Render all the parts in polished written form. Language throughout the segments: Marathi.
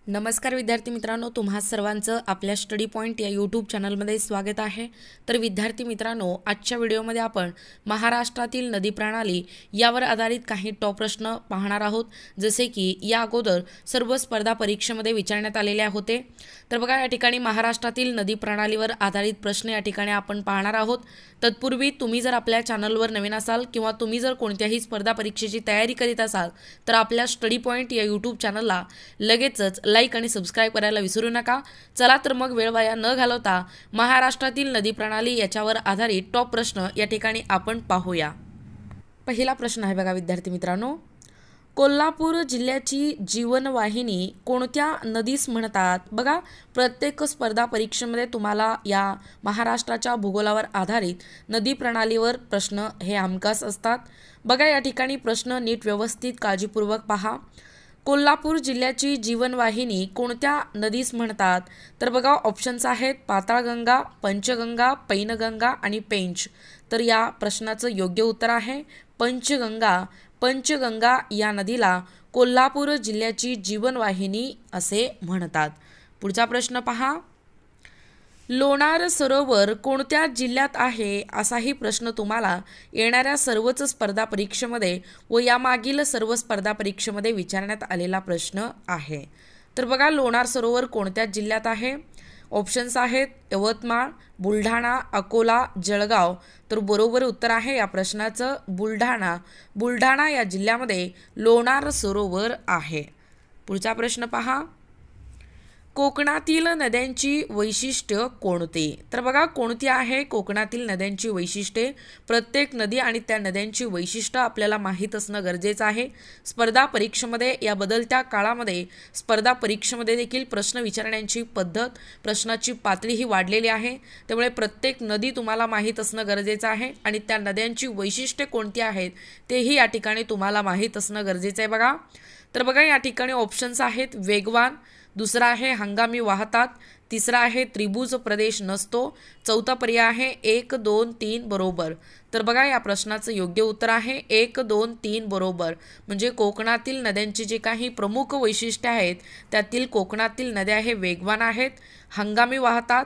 नमस्कार विद्यार्थी मित्रांनो, तुम्हा सर्वांचं आपल्या स्टडी पॉइंट या यूट्यूब चॅनलमध्ये स्वागत आहे। तर विद्यार्थी मित्रांनो, आजच्या व्हिडिओमध्ये आपण महाराष्ट्रातील नदी प्रणाली यावर आधारित काही टॉप प्रश्न पाहणार आहोत, जसे की या अगोदर सर्व स्पर्धा परीक्षेमध्ये विचारण्यात आलेले होते। तर बघा, या ठिकाणी महाराष्ट्रातील नदी प्रणालीवर आधारित प्रश्न या ठिकाणी आपण पाहणार आहोत। तत्पूर्वी तुम्ही जर आपल्या चॅनलवर नवीन असाल किंवा तुम्ही जर कोणत्याही स्पर्धा परीक्षेची तयारी करीत असाल तर आपल्या स्टडी पॉइंट या यूट्यूब चॅनलला लगेचच लाईक आणि सबस्क्राइब करायला विसरू नका। चला तर मग वेळ वाया न घालवता महाराष्ट्रातील नदी प्रणाली याच्यावर आधारित टॉप प्रश्न या ठिकाणी आपण पाहूया। पहिला प्रश्न आहे बघा विद्यार्थी मित्रांनो, कोल्हापूर जिल्ह्याची जीवनवाहिनी कोणत्या नदीस म्हणतात? बघा, प्रत्येक स्पर्धा परीक्षेमध्ये तुम्हाला या महाराष्ट्राच्या भूगोलावर आधारित नदी प्रणालीवर प्रश्न हे हमखास असतात। बघा, या ठिकाणी प्रश्न नीट व्यवस्थित काळजीपूर्वक पहा। कोल्हापूर जिल्ह्याची जीवनवाहिनी कोणत्या नदीस म्हणतात? तर बघा, ऑप्शन्स आहेत पाताळगंगा, पंचगंगा, पैनगंगा आणि पेंच। तर या प्रश्नाचं योग्य उत्तर आहे पंचगंगा। पंचगंगा या नदीला कोल्हापूर जिल्ह्याची जीवनवाहिनी असे म्हणतात। पुढचा प्रश्न पहा, लोणार सरोवर कोणत्या जिल्ह्यात आहे? असाही प्रश्न तुम्हाला येणाऱ्या सर्वच स्पर्धा परीक्षेमध्ये व यामागील सर्व स्पर्धा परीक्षेमध्ये विचारण्यात आलेला प्रश्न आहे। तर बघा, लोणार सरोवर कोणत्या जिल्ह्यात आहे? ऑप्शन्स आहेत यवतमाळ, बुलढाणा, अकोला, जळगाव। तर बरोबर उत्तर आहे या प्रश्नाचं बुलढाणा। बुलढाणा या जिल्ह्यामध्ये लोणार सरोवर आहे। पुढचा प्रश्न पहा, कोकणातील नद्यांची वैशिष्ट्य कोणती? तर बघा, कोणती आहे कोकणातील नद्यांची वैशिष्ट्ये? प्रत्येक नदी आणि त्या नद्यांची वैशिष्ट्य आपल्याला माहीत असणं गरजेचं आहे। स्पर्धा परीक्षेमध्ये या बदलत्या काळामध्ये स्पर्धा परीक्षेमध्ये देखील प्रश्न विचारण्याची पद्धत, प्रश्नाची पातळी ही वाढलेली आहे। त्यामुळे प्रत्येक नदी तुम्हाला माहीत असणं गरजेचं आहे आणि त्या नद्यांची वैशिष्ट्ये कोणती आहेत तेही या ठिकाणी तुम्हाला माहीत असणं गरजेचं आहे। बघा, तर बघा, या ठिकाणी ऑप्शन्स आहेत वेगवान, दुसरा आहे हंगामी वाहतात, तिसरा आहे त्रिभुज प्रदेश नसतो, चौथा पर्याय आहे 1, 2, 3 बरोबर। तर बघा, या प्रश्नाचं योग्य उत्तर आहे 1, 2, 3 बरोबर। म्हणजे कोकणातील नद्यांची जे काही प्रमुख वैशिष्ट्ये आहेत त्यातील कोकणातील नद्या हे वेगवान आहेत, हंगामी वाहतात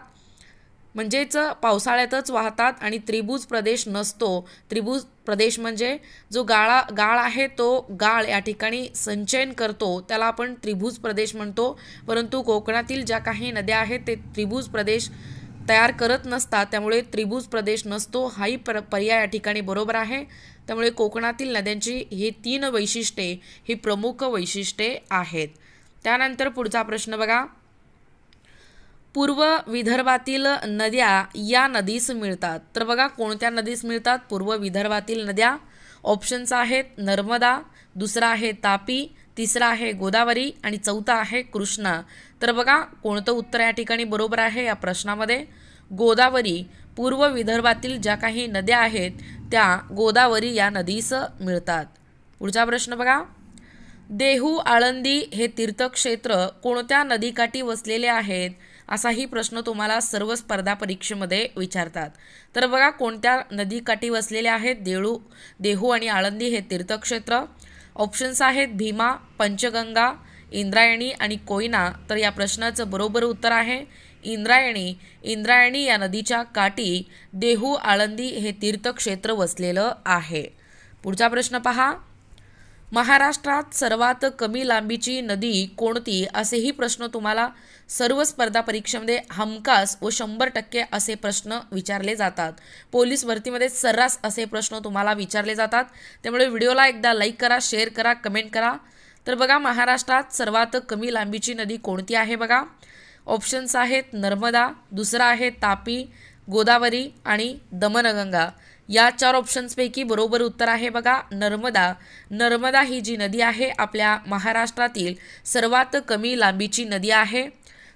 म्हणजेच पावसाळ्यातच वाहतात आणि त्रिभुज प्रदेश नसतो। त्रिभुज प्रदेश म्हणजे जो गाळ आहे तो गाळ या ठिकाणी संचयन करतो त्याला आपण त्रिभुज प्रदेश म्हणतो, परंतु कोकणातील ज्या काही नद्या आहेत ते त्रिभुज प्रदेश तयार करत नसतात, त्यामुळे त्रिभुज प्रदेश नसतो हाही पर्याय या ठिकाणी बरोबर आहे। त्यामुळे कोकणातील नद्यांची ही 3 वैशिष्ट्ये ही प्रमुख वैशिष्ट्ये आहेत। त्यानंतर पुढचा प्रश्न बघा, पूर्व विदर्भातील नद्या या नदीस मिळतात? तर बघा, कोणत्या नदीस मिळतात पूर्व विदर्भातील नद्या? ऑप्शन्स आहेत नर्मदा, दुसरा आहे तापी, तिसरा आहे गोदावरी आणि चौथा आहे कृष्णा। तर बघा, कोणतं उत्तर या ठिकाणी बरोबर आहे या प्रश्नामध्ये? गोदावरी। पूर्व विदर्भातील ज्या काही नद्या आहेत त्या गोदावरी या नदीस मिळतात। पुढचा प्रश्न बघा, देहू आळंदी हे तीर्थक्षेत्र कोणत्या नदीकाठी वसलेले आहेत? असाही प्रश्न तुम्हाला सर्व स्पर्धा परीक्षेमध्ये विचारतात। तर बघा, कोणत्या नदीकाठी वसलेले आहेत देहू आणि आळंदी हे तीर्थक्षेत्र? ऑप्शन्स आहेत भीमा, पंचगंगा, इंद्रायणी आणि कोयना। तर या प्रश्नाचं बरोबर उत्तर आहे इंद्रायणी। इंद्रायणी या नदीच्या काठी देहू आळंदी हे तीर्थक्षेत्र वसलेलं आहे। पुढचा प्रश्न पहा, महाराष्ट्रात सर्वात कमी लांबीची नदी कोणती? असेही प्रश्न तुम्हाला सर्व स्पर्धा परीक्षेमध्ये हमखास व 100% असे प्रश्न विचारले जातात। पोलीस भरतीमध्ये सर्रास असे प्रश्न तुम्हाला विचारले जातात। त्यामुळे व्हिडिओला एकदा लाईक करा, शेअर करा, कमेंट करा। तर बघा, महाराष्ट्रात सर्वात कमी लांबीची नदी कोणती आहे? बघा, ऑप्शन्स आहेत नर्मदा, दुसरा आहे तापी, गोदावरी आणि दमनगंगा। या 4 ऑप्शन्सपैकी बरोबर उत्तर आहे बघा नर्मदा। नर्मदा ही जी नदी आहे आपल्या महाराष्ट्रातील सर्वात कमी लांबीची नदी आहे।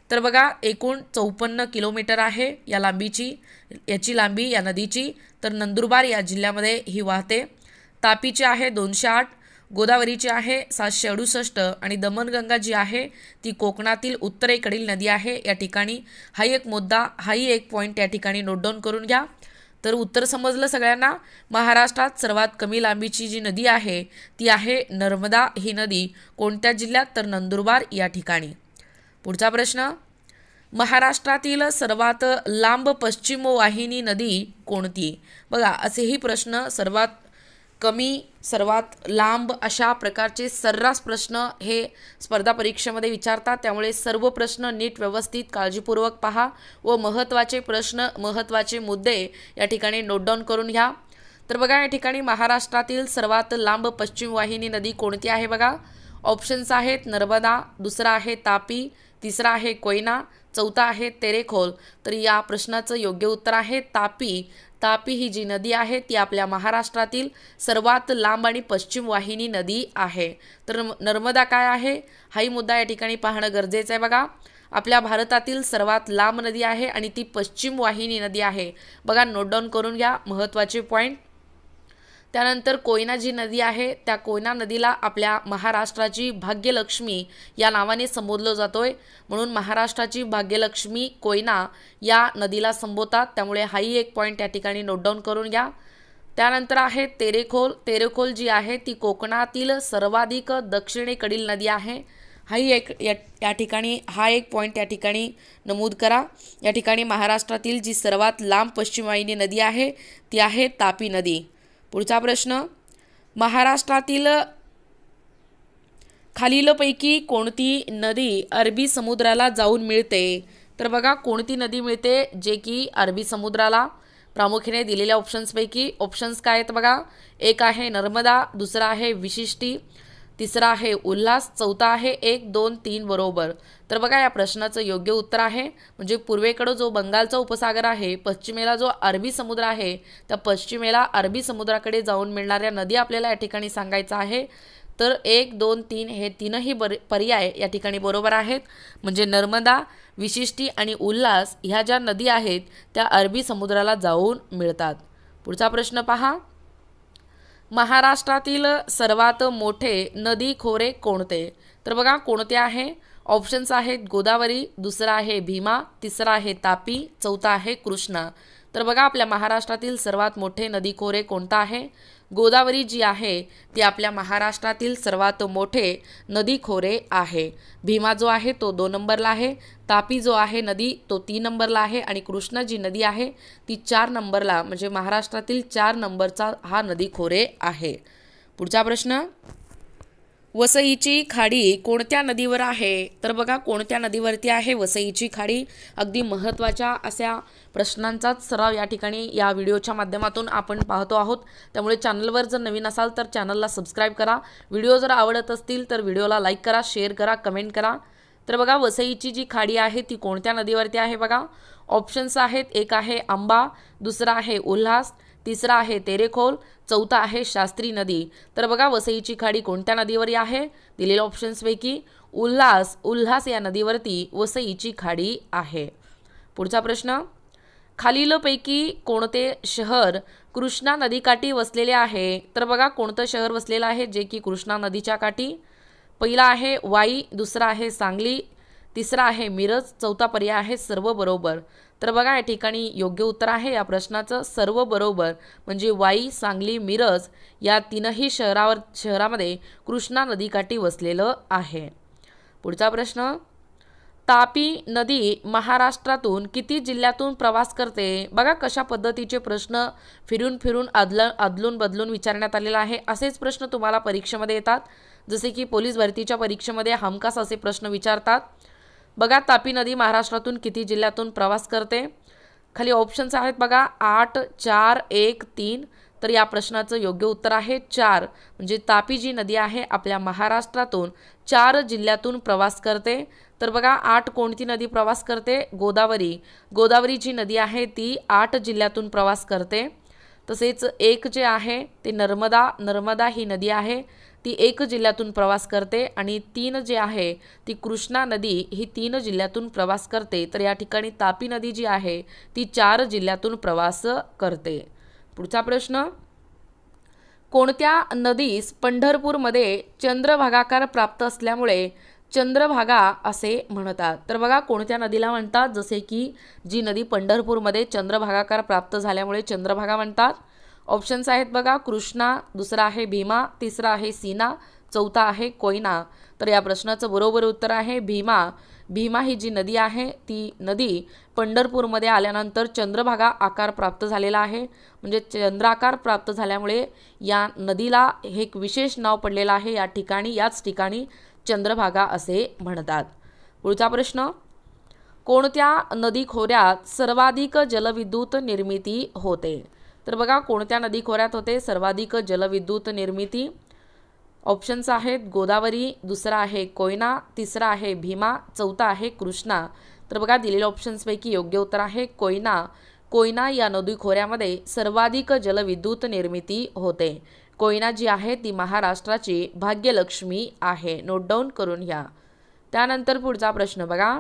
तर बघा, एकूण 54 किलोमीटर आहे याची लांबी या नदीची। तर नंदुरबार या जिल्ह्यामध्ये ही वाहते। तापीची आहे 208, गोदावरीची आहे 768 आणि दमनगंगा जी आहे ती कोकणातील उत्तरेकडील नदी आहे। या ठिकाणी हाही एक मुद्दा, हाही एक पॉईंट या ठिकाणी नोट डाऊन करून घ्या। तर उत्तर समजलं सगळ्यांना? महाराष्ट्रात सर्वात कमी लांबीची जी नदी आहे ती आहे नर्मदा ही नदी। कोणत्या जिल्ह्यात? तर नंदुरबार या ठिकाणी। पुढचा प्रश्न, महाराष्ट्रातील सर्वात लांब पश्चिम वाहिनी नदी कोणती? बघा, असेही प्रश्न सर्वात कमी सर्वात लांब अशा प्रकारचे सर्रास प्रश्न हे स्पर्धा परीक्षेमध्ये विचारतात, त्यामुळे सर्व प्रश्न नीट व्यवस्थित काळजीपूर्वक पहा व महत्त्वाचे प्रश्न महत्त्वाचे मुद्दे या ठिकाणी नोट डाऊन करून घ्या। तर बघा, या ठिकाणी महाराष्ट्रातील सर्वात लांब पश्चिम वाहिनी नदी कोणती आहे? बघा, ऑप्शन्स आहेत नर्मदा, दुसरा आहे तापी, तिसरा आहे कोयना, चौथा आहे तेरेखोल। तर या प्रश्नाचं योग्य उत्तर आहे तापी। तापी ही जी नदी आहे ती आपल्या महाराष्ट्रातील सर्वात लांब आणि पश्चिम वाहिनी नदी आहे। तर नर्मदा काय आहे हाही मुद्दा या ठिकाणी पाहणं गरजेचं आहे। बघा, आपल्या भारतातील सर्वात लांब नदी आहे आणि ती पश्चिम वाहिनी नदी आहे। बघा, नोट डाऊन करून घ्या महत्त्वाचे पॉईंट। त्यानंतर कोयना जी नदी आहे त्या कोयना नदीला आपल्या महाराष्ट्राची भाग्यलक्ष्मी या नावाने संबोधलं जातोय, म्हणून महाराष्ट्राची भाग्यलक्ष्मी कोयना या नदीला संबोधतात, त्यामुळे हाही एक पॉईंट या ठिकाणी नोट डाऊन करून घ्या। त्यानंतर आहे तेरेखोल। तेरेखोल जी आहे ती कोकणातील सर्वाधिक दक्षिणेकडील नदी आहे। हाही एक या ठिकाणी हा एक पॉईंट या ठिकाणी नमूद करा। या ठिकाणी महाराष्ट्रातील जी सर्वात लांब पश्चिम वाहिनी नदी आहे ती आहे तापी नदी। पुढचा प्रश्न, महाराष्ट्रातील खालीलपैकी कोणती नदी अरबी समुद्राला जाऊन मिळते? तर बघा, कोणती नदी मिळते जे की अरबी समुद्राला? प्रामुख्याने दिलेल्या ऑप्शन्सपैकी ऑप्शन्स काय आहेत? बघा, एक आहे नर्मदा, दुसरा आहे विशिष्टी, तिसरा आहे उल्हास, चौथा आहे 1, 2, 3 बरोबर। तर बघा, या प्रश्नाचं योग्य उत्तर आहे म्हणजे पूर्वेकडे जो बंगालचा उपसागर आहे, पश्चिमेला जो अरबी समुद्र आहे, त्या पश्चिमेला अरबी समुद्राकडे जाऊन मिळणाऱ्या नदी आपल्याला या ठिकाणी सांगायचं आहे। तर 1, 2, 3 हे तीनही पर्याय या ठिकाणी बरोबर आहेत, म्हणजे नर्मदा, विशिष्टी आणि उल्हास ह्या ज्या नदी आहेत त्या अरबी समुद्राला जाऊन मिळतात। पुढचा प्रश्न पहा, महाराष्ट्रातील सर्वात मोठे नदी खोरे कोणते? तर बघा, कोणते आहे? ऑप्शन्स आहेत गोदावरी, दुसरा आहे भीमा, तिसरा आहे तापी, चौथा आहे कृष्णा। तर बघा, आपल्या महाराष्ट्रातील सर्वात मोठे नदी खोरे कोणता आहे? गोदावरी जी आहे ती आपल्या महाराष्ट्रातील सर्वात मोठे नदी खोरे आहे। भीमा जो आहे तो 2 नंबरला आहे, तापी जो आहे नदी तो 3 नंबरला आहे आणि कृष्णा जी नदी आहे ती 4 नंबरला, म्हणजे महाराष्ट्रातील 4 नंबरचा हा नदी खोरे आहे। पुढचा प्रश्न, वसईची खाडी कोणत्या नदीवर आहे? तर बघा, कोणत्या नदीवरती आहे वसईची खाडी? अगदी महत्त्वाच्या अशा प्रश्नांचाच सराव या ठिकाणी या व्हिडिओच्या माध्यमातून आपण पाहतो आहोत, त्यामुळे चॅनलवर जर नवीन असाल तर चॅनलला सबस्क्राईब करा। व्हिडिओ जर आवडत असतील तर व्हिडिओला लाईक करा, शेअर करा, कमेंट करा। तर बघा, वसईची जी खाडी आहे ती कोणत्या नदीवरती आहे? बघा, ऑप्शन्स आहेत, एक आहे आंबा, दुसरा आहे उल्हास, तिसरा आहे तेरेखोल, चौथा आहे शास्त्री नदी। तर बघा, वसईची खाडी कोणत्या नदीवर आहे? दिलेल्या ऑप्शन्सपैकी उल्हास या नदीवरती वसईची खाडी आहे। पुढचा प्रश्न, खालीलपैकी कोणते शहर कृष्णा नदीकाठी वसलेले आहे? तर बघा, कोणतं शहर वसलेलं आहे जे की कृष्णा नदीच्या काठी? पहिला आहे वाई, दुसरा आहे सांगली, तिसरा आहे मिरज, चौथा पर्याय आहे सर्व बरोबर। तर बघा, या ठिकाणी योग्य उत्तर आहे या प्रश्नाचं सर्व बरोबर, म्हणजे वाई, सांगली, मिरज या तीनही शहरामध्ये कृष्णा नदीकाठी वसलेलं आहे। पुढचा प्रश्न, तापी नदी महाराष्ट्रातून किती जिल्ह्यातून प्रवास करते? बघा, कशा पद्धतीचे प्रश्न फिरून फिरून अदलून बदलून विचारण्यात आलेला आहे। असेच प्रश्न तुम्हाला परीक्षेमध्ये येतात, जसे की पोलीस भरतीच्या परीक्षेमध्ये हमखास असे प्रश्न विचारतात। बघा, तापी नदी महाराष्ट्रातून किती जिल्ह्यातून प्रवास करते? खाली ऑप्शन्स आहेत बघा, 8, 4, 1, 3। तर या प्रश्नाचं योग्य उत्तर आहे 4, म्हणजे तापी जी नदी आहे आपल्या महाराष्ट्रातून 4 जिल्ह्यातून प्रवास करते। तर बघा, 8 कोणती नदी प्रवास करते? गोदावरी जी नदी आहे ती 8 जिल्ह्यातून प्रवास करते। तसेच 1 जे आहे ते नर्मदा ही नदी आहे ती 1 जिल्ह्यातून प्रवास करते आणि 3 जे आहे ती कृष्णा नदी ही 3 जिल्ह्यातून प्रवास करते। तर या ठिकाणी तापी नदी जी आहे ती 4 जिल्ह्यातून प्रवास करते। पुढचा प्रश्न, कोणत्या नदीस पंढरपूरमध्ये चंद्रभागाकार प्राप्त असल्यामुळे चंद्रभागा असे म्हणतात? तर बघा, कोणत्या नदीला म्हणतात? जसे की जी नदी पंढरपूरमध्ये चंद्रभागाकार प्राप्त झाल्यामुळे चंद्रभागा म्हणतात। ऑप्शन्स आहेत बघा, कृष्णा, दुसरा आहे भीमा, तिसरा आहे सीना, चौथा आहे कोयना। तर या प्रश्नाचं बरोबर उत्तर आहे भीमा। भीमा ही जी नदी आहे ती नदी पंढरपूरमध्ये आल्यानंतर चंद्रभागा आकार प्राप्त झालेला आहे, म्हणजे चंद्राकार प्राप्त झाल्यामुळे या नदीला हे एक विशेष नाव पडलेलं आहे। या ठिकाणी याच ठिकाणी चंद्रभागा असे म्हणतात। पुढचा प्रश्न, कोणत्या नदी खोऱ्यात सर्वाधिक जलविद्युत निर्मिती होते? तर बघा कोणत्या नदी खोऱ्यात होते सर्वाधिक जलविद्युत निर्मिती? ऑप्शन्स आहेत गोदावरी, दुसरा आहे कोयना, तिसरा आहे भीमा, चौथा आहे कृष्णा। तर बघा दिलेल्या ऑप्शन्सपैकी योग्य उत्तर आहे कोयना। कोयना या नदी खोऱ्यामध्ये सर्वाधिक जलविद्युत निर्मिती होते। कोयना जी आहे ती महाराष्ट्राची भाग्यलक्ष्मी आहे, नोट डाऊन करून घ्या। त्यानंतर पुढचा प्रश्न बघा,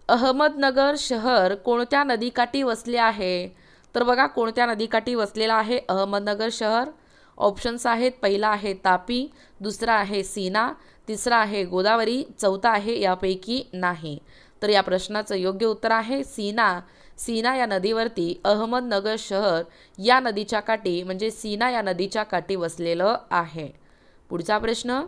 अहमदनगर शहर कोणत्या नदीकाठी वसले आहे? तर बघा कोणत्या नदीकाठी वसलेला आहे अहमदनगर शहर? ऑप्शन्स आहेत पहिला आहे तापी, दुसरा आहे सीना, तिसरा आहे गोदावरी, चौथा आहे यापैकी नाही। तर या प्रश्नाचं योग्य उत्तर आहे सीना। सीना या नदीवरती अहमदनगर शहर या नदीच्या काठी म्हणजे सीना या नदीच्या काठी वसलेलं आहे। पुढचा प्रश्न,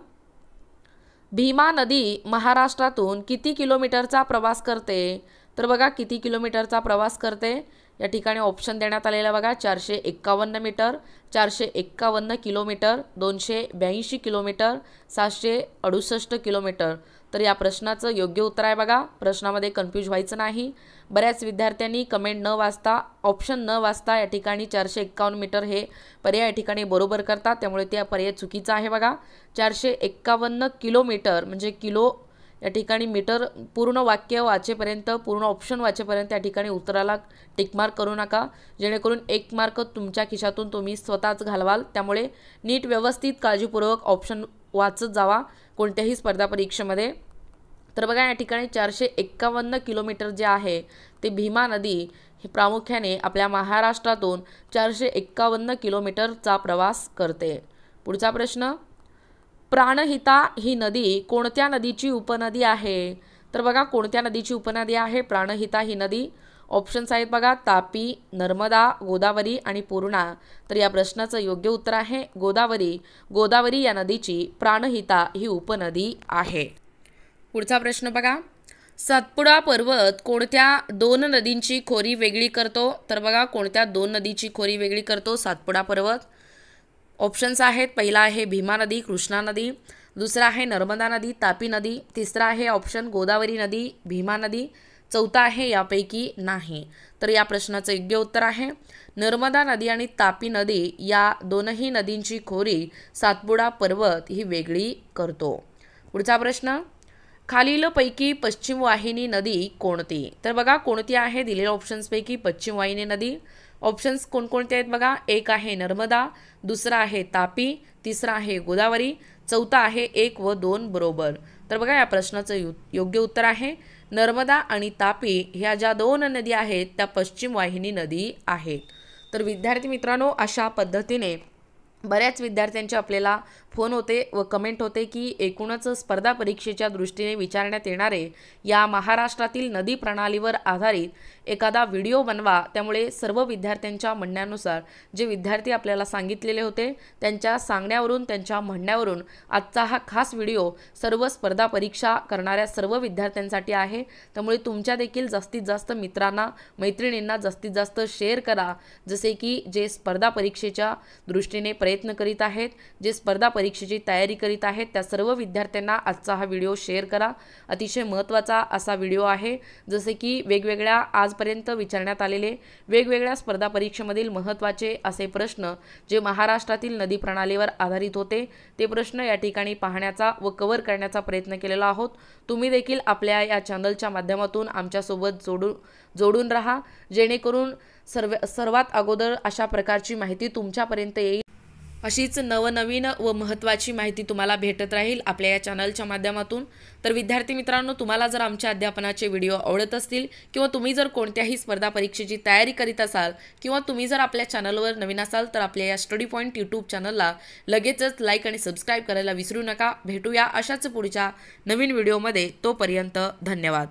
भीमा नदी महाराष्ट्रातून किती किलोमीटरचा प्रवास करते? तर बघा किती किलोमीटरचा प्रवास करते? या ठिकाणी ऑप्शन देण्यात आलेला बघा 451 मीटर, 451 किलोमीटर, 282 किलोमीटर, 768 किलोमीटर। तर या प्रश्नाचं योग्य उत्तर आहे बघा, प्रश्नामध्ये कन्फ्यूज व्हायचं नाही। बऱ्याच विद्यार्थ्यांनी कमेंट न वाचता ऑप्शन न वाचता या ठिकाणी 451 मीटर हे पर्याय या ठिकाणी बरोबर करतात, त्यामुळे त्या पर्याय चुकीचा आहे बघा। 451 किलोमीटर म्हणजे किलो या ठिकाणी मीटर पूर्ण वाक्य वाचेपर्यंत पूर्ण ऑप्शन वाचेपर्यंत या ठिकाणी उत्तराला टिक मार्क करू नका, जेणेकरून एक मार्क तुमच्या खिशातून तुम्ही स्वतःच घालवाल। त्यामुळे नीट व्यवस्थित काळजीपूर्वक ऑप्शन वाचत जावा कोणत्याही स्पर्धा परीक्षेमध्ये। तर बघा या ठिकाणी 451 किलोमीटर जे आहे ते भीमा नदी ही प्रामुख्याने आपल्या महाराष्ट्रातून 451 किलोमीटरचा प्रवास करते। पुढचा प्रश्न, प्राणहिता ही नदी कोणत्या नदीची उपनदी आहे? तर बघा कोणत्या नदीची उपनदी आहे प्राणहिता ही नदी? ऑप्शन्स आहेत बघा तापी, नर्मदा, गोदावरी आणि पूर्णा। तर या प्रश्नाचं योग्य उत्तर आहे गोदावरी। गोदावरी या नदीची प्राणहिता ही उपनदी आहे। पुढचा प्रश्न बघा, सातपुडा पर्वत कोणत्या दोन नदींची खोरी वेगळी करतो? तर बघा कोणत्या दोन नदीची खोरी वेगळी करतो सातपुडा पर्वत? ऑप्शन्स आहेत पहिला आहे भीमा नदी, कृष्णा नदी, दुसरा आहे नर्मदा नदी, तापी नदी, तिसरा आहे ऑप्शन गोदावरी नदी, भीमा नदी, चौथा आहे यापैकी नाही। तर या प्रश्नाचं योग्य उत्तर आहे नर्मदा नदी आणि तापी नदी या दोनही नदींची खोरी सातपुडा पर्वत ही वेगळी करतो। पुढचा प्रश्न, खालीलपैकी पश्चिम वाहिनी नदी कोणती? तर बघा कोणती आहे दिलेल्या ऑप्शन्सपैकी पश्चिम वाहिनी नदी? ऑप्शन्स कोणकोणते आहेत बघा, एक आहे नर्मदा, दुसरा आहे तापी, तिसरा आहे गोदावरी, चौथा आहे 1 व 2 बरोबर। तर बघा या प्रश्नाचं योग्य उत्तर आहे नर्मदा आणि तापी ह्या ज्या दोन नदी आहेत त्या पश्चिम वाहिनी नदी आहेत। तर विद्यार्थी मित्रांनो अशा पद्धतीने बऱ्याच विद्यार्थ्यांचे आपल्याला फोन होते व कमेंट होते की एकूणच स्पर्धा परीक्षेच्या दृष्टीने विचारण्यात येणारे या महाराष्ट्रातील नदी प्रणालीवर आधारित एखादा व्हिडिओ बनवा। त्यामुळे सर्व विद्यार्थ्यांच्या म्हणण्यानुसार जे विद्यार्थी आपल्याला सांगितलेले होते त्यांच्या सांगण्यावरून त्यांच्या म्हणण्यावरून आजचा हा खास व्हिडिओ सर्व स्पर्धा परीक्षा करणाऱ्या सर्व विद्यार्थ्यांसाठी आहे। त्यामुळे तुमच्या देखील जास्तीत जास्त मित्रांना मैत्रिणींना जास्तीत जास्त शेअर करा, जसे की जे स्पर्धा परीक्षेच्या दृष्टीने प्रयत्न करीत आहेत, जे स्पर्धा परीक्षेची तयारी करीत आहेत त्या सर्व विद्यार्थ्यांना आजचा हा व्हिडिओ शेअर करा। अतिशय महत्त्वाचा असा व्हिडिओ आहे, जसे की वेगवेगळ्या आजपर्यंत विचारण्यात आलेले वेगवेगळ्या स्पर्धा परीक्षेमधील महत्त्वाचे असे प्रश्न जे महाराष्ट्रातील नदी प्रणालीवर आधारित होते ते प्रश्न या ठिकाणी पाहण्याचा व कव्हर करण्याचा प्रयत्न केलेला आहोत। तुम्ही देखील आपल्या या चॅनलच्या माध्यमातून आमच्यासोबत जोडून राहा, जेणेकरून सर्वात अगोदर अशा प्रकारची माहिती तुमच्यापर्यंत येईल। अशीच नवनवीन व महत्त्वाची माहिती तुम्हाला भेटत राहील आपल्या या चॅनलच्या माध्यमातून। तर विद्यार्थी मित्रांनो तुम्हाला जर आमच्या अध्यापनाचे व्हिडिओ आवडत असतील किंवा तुम्ही जर कोणत्याही स्पर्धा परीक्षेची तयारी करीत असाल किंवा तुम्ही जर आपल्या चॅनलवर नवीन असाल तर आपल्या या स्टडी पॉईंट यूट्यूब चॅनलला लगेचच लाईक आणि सबस्क्राईब करायला विसरू नका। भेटूया अशाच पुढच्या नवीन व्हिडिओमध्ये, तोपर्यंत धन्यवाद।